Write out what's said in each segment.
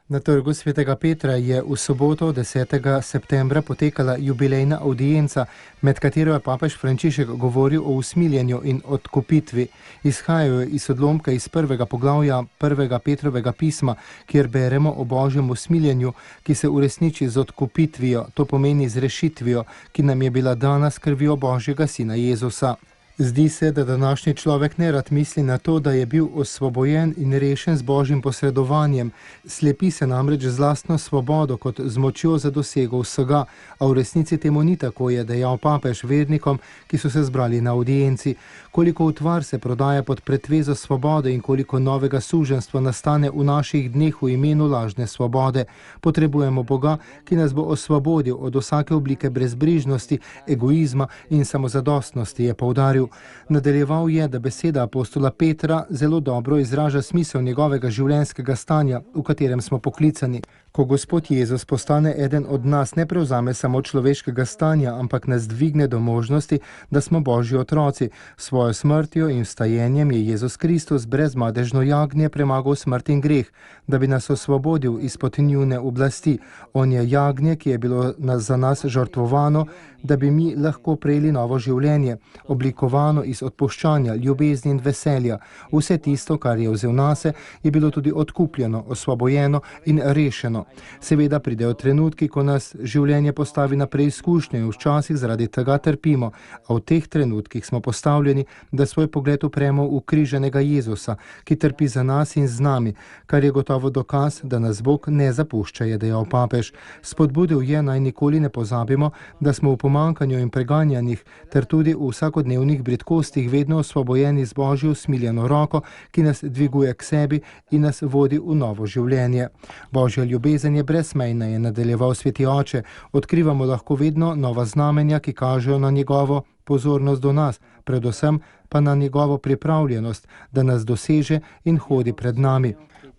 Na trgu svetega Petra je v soboto 10. septembra potekala jubilejna audienca, med katero je papež Frančišek govoril o usmiljenju in odkupitvi. Izhajajo iz odlomka iz prvega poglavja 1. Petrovega pisma, kjer beremo o božjem usmiljenju, ki se uresniči z odkupitvijo, to pomeni z rešitvijo, ki nam je bila dana s krvjo Božjega sina Jezusa. Zdi se, da današnji človek nerad misli na to, da je bil osvobojen in rešen z božjim posredovanjem. Slepi se namreč z lastno svobodo kot z močjo za dosego vsega, a v resnici temu ni tako, je dejal papež vernikom, ki so se zbrali na audienci. Koliko utvar se prodaja pod pretvezo svobode in koliko novega suženjstva nastane v naših dneh v imenu lažne svobode. Potrebujemo Boga, ki nas bo osvobodil od vsake oblike brezbrižnosti, egoizma in samozadostnosti, je poudaril. Nadaljeval je, da beseda apostola Petra zelo dobro izraža smisel njegovega življenjskega stanja, v katerem smo poklicani. Ko Gospod Jezus postane eden od nas, ne prevzame samo človeškega stanja, ampak nas dvigne do možnosti, da smo Božji otroci. Svojo smrtjo in vstajenjem je Jezus Kristus brez madežno jagnje premagal smrt in greh, da bi nas osvobodil izpod njune oblasti. On je jagnje, ki je bilo za nas žrtvovano, da bi mi lahko prejeli novo življenje, oblikovano iz odpuščanja, ljubezni in veselja. Vse tisto, kar je vzel nase, je bilo tudi odkupljeno, osvobojeno in rešeno. Seveda pridejo trenutki, ko nas življenje postavi na preizkušnjo in včasih zaradi tega trpimo, a v teh trenutkih smo postavljeni, da svoj pogled upremo v križanega Jezusa, ki trpi za nas in z nami, kar je gotovo dokaz, da nas Bog ne zapušča, je dejal papež. Spodbudil je, naj nikoli ne pozabimo, da smo v pomankanju in preganjanjih ter tudi v vsakodnevnih bridkostih vedno osvobojeni z Božjo usmiljeno roko, ki nas dviguje k sebi in nas vodi v novo življenje. Božja ljubezen je brezmejna, je nadaljeval sveti oče. Odkrivamo lahko vedno nova znamenja, ki kažejo na njegovo pozornost do nas, predvsem pa na njegovo pripravljenost, da nas doseže in hodi pred nami.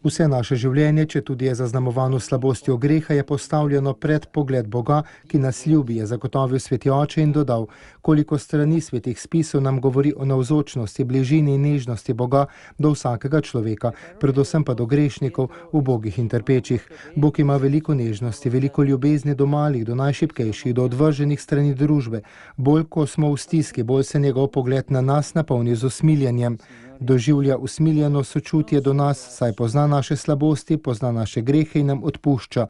Vse naše življenje, če tudi je zaznamovano slabostjo greha, je postavljeno pred pogled Boga, ki nas ljubi, je zagotovil sveti oče in dodal, koliko strani svetih spisov nam govori o navzočnosti, bližini in nežnosti Boga do vsakega človeka, predvsem pa do grešnikov, ubogih in trpečih. Bog ima veliko nežnosti, veliko ljubezni do malih, do najšibkejših, do odvrženih strani družbe. Bolj, ko smo v stiski, bolj se njegov pogled na nas napolni z usmiljenjem. Doživlja usmiljeno sočutje do nas, saj pozna naše slabosti, pozna naše grehe in nam odpušča.